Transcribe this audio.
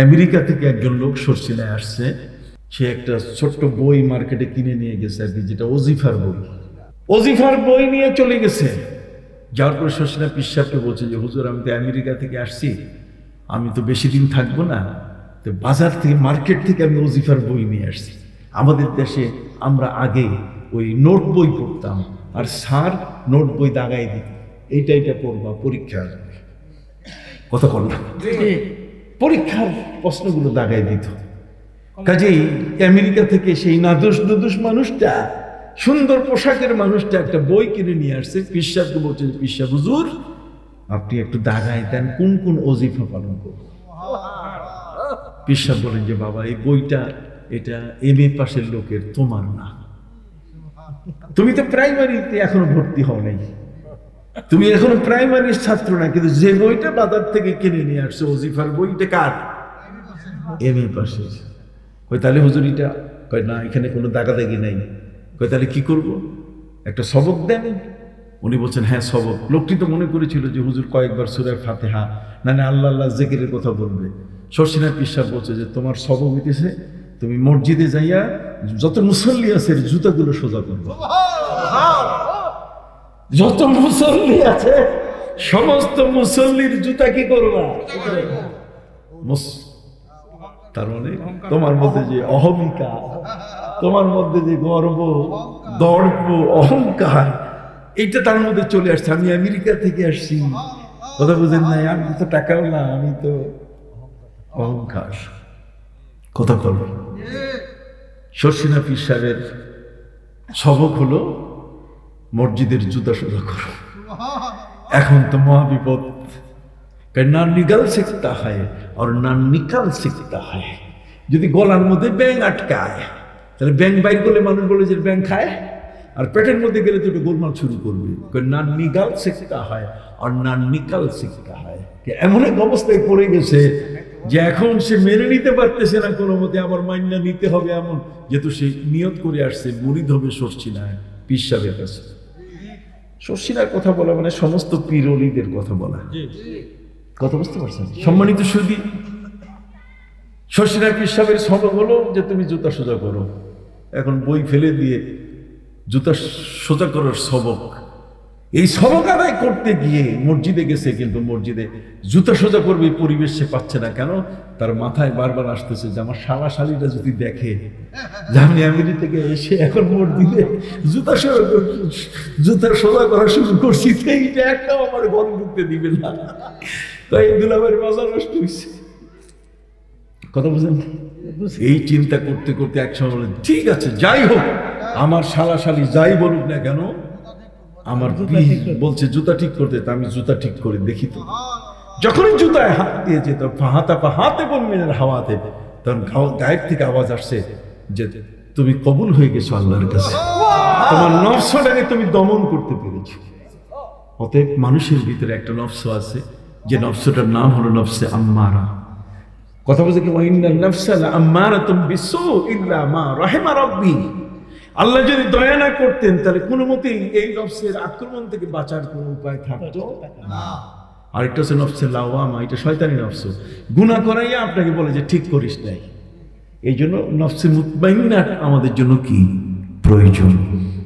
America থেকে একজন লোক সরসিনায় আসছে। সে একটা ছোট্ট বই মার্কেটে কিনে নিয়ে গেছে আর কি, যেটা ওজিফার বই নিয়ে চলে গেছে। যাওয়ার পরে সরসিনা পীর সাহেবকে বলছে যে হুজুর, আমি তো আমেরিকা থেকে আসছি, আমি তো বেশি দিন থাকবো না, তো বাজার থেকে মার্কেট থেকে আমি ওজিফার বই নিয়ে আসছি। আমাদের দেশে আমরা আগে ওই নোট বই পড়তাম আর স্যার নোট বই দাগাই দিত, এইটা পড়বা পরীক্ষা আসবে, কথা বললাম, পরীক্ষার প্রশ্নগুলো দাগাই দিত। কাজেই আমেরিকা থেকে সেই নাদুস মানুষটা, সুন্দর পোশাকের মানুষটা একটা বই কিনে নিয়ে আসছে। পীর সাহেবকে বলছে, পীর সাহেব হুজুর আপনি একটু দাগাই দেন কোন কোন ওজিফা পালন করবো। পীর সাহেব বলেন যে বাবা, এই বইটা এটা MA পাশের লোকের, তোমার না, তুমি তো প্রাইমারিতে এখনো ভর্তি হও নাই, তুমি এখনো প্রাইমারির ছাত্র না, কিন্তু যে বইটা বাজার থেকে কিনে নিয়ে আসছে ওজিফার বইটা কার? MA পাশের। কই তাহলে হুজুর এটা? কয় না, এখানে কোনো দাগাদাগি নাই। কই তাহলে কি করব? একটা সবক দেন। উনি বলছেন হ্যাঁ সবক। লোকটি তো মনে করেছিল যে হুজুর কয়েকবার সূরা ফাতিহা না আল্লাহ আল্লাহ জিকিরের কথা বলবে। সরসিনা পীর সাহেব বলছে যে তোমার সবক হইতেছে তুমি মসজিদে যাইয়া যত মুসল্লি আছে জুতাগুলো সোজা করবে, যত মুসল্লি আছে সমস্ত মুসল্লির জুতা কি করবা? তার মানে তোমার মধ্যে যে অহমিকা, তোমার মধ্যে যে গর্ব, দর্প, অহংকার, এইটা তার মধ্যে চলে আসছে। আমি আমেরিকা থেকে আসছি, কথা বুঝেন নাই, আমি তো টাকাও না, আমি তো অহংকার, কথা বলবো। সরসিনা পীর সাহেবের সবক হলো মসজিদের জুতা সোজা করো। এখন তো মহাবিপদ, না নিগাল শিখতা হয় আর না নিকাল শিখতা হয়। যদি গলার মধ্যে ব্যাং আটকায় তাহলে ব্যাং বাইর করলে মানুষ বলে যে ব্যাং খায়, আর পেটের মধ্যে গেলে তো একটু গোলমাল শুরু করবে। না নিগাল শিখতা হয় আর না নিকাল শিখতা হয়। এমন এক অবস্থায় পড়ে গেছে যে এখন সে মেনে নিতে পারতেছে না কোনো মতে, আমার মাইন্না নিতে হবে এমন, যেহেতু সে নিয়ত করে আসছে মুরিদ হবে সরসিনায় পীর সাহেবের কাছে। সরসিনার কথা বলা মানে সমস্ত পীর ওলিদের কথা বলা, কথা বুঝতে পারছেন? সম্মানিত সুধী, সরসিনা পীর সাহেবের সবক হলো যে তুমি জুতা সোজা করো। এখন বই ফেলে দিয়ে জুতা সোজা করার সবক, এই সবক আদায় করতে গিয়ে মসজিদে গেছে, কিন্তু মসজিদে জুতা সোজা করবে পরিবেশ সে পাচ্ছে না। কেন? তার মাথায় বারবার আসতেছে যে আমার শালিরা যদি দেখে যে আমি আমেরিকা থেকে এসে এখন মসজিদে জুতা সোজা করা শুরু করছি, এইটা একটাও আমার ঘর ঢুকতে দিবে না। তাই দুলাভাইয়ের বাজার নষ্ট হয়েছে, কথা বুঝলেন? এই চিন্তা করতে করতে একসময় বলেন ঠিক আছে যাই হোক, আমার শালি যাই বলুক না কেন, আমার বলছে জুতা ঠিক করতে, আমি জুতা ঠিক করে দেখি। তো যখনই জুতায় হাত দিয়ে যেত হাতে বলমিনের হাওয়াতে, তখন গায়ের থেকে আওয়াজ আসছে যে তুমি কবুল হয়ে গেছো আল্লাহর কাছে, তোমার নফসটাকে তুমি দমন করতে পেরেছো। অতএব মানুষের ভিতরে একটা নফস আছে, যে নফসটার নাম হলো নফসে আম্মারা। কথা বলছে কি ওয়াইন্নান নাফসা লাআম্মারাতুম বিসসু ইল্লা মা রাহিমা রাব্বি। আল্লাহ যদি দয়া না করতেন তাহলে কোনো মতেই এই নফসের আক্রমণ থেকে বাঁচার কোনো উপায় থাকতো না। আরেকটা হচ্ছে নফসে লাওয়ামা, এটা শয়তানি নফস, গুনাহ করাইয়া আপনাকে বলে যে ঠিক করিস নাই। এই জন্য নফসে মুতমাইন্না আমাদের জন্য কি প্রয়োজন?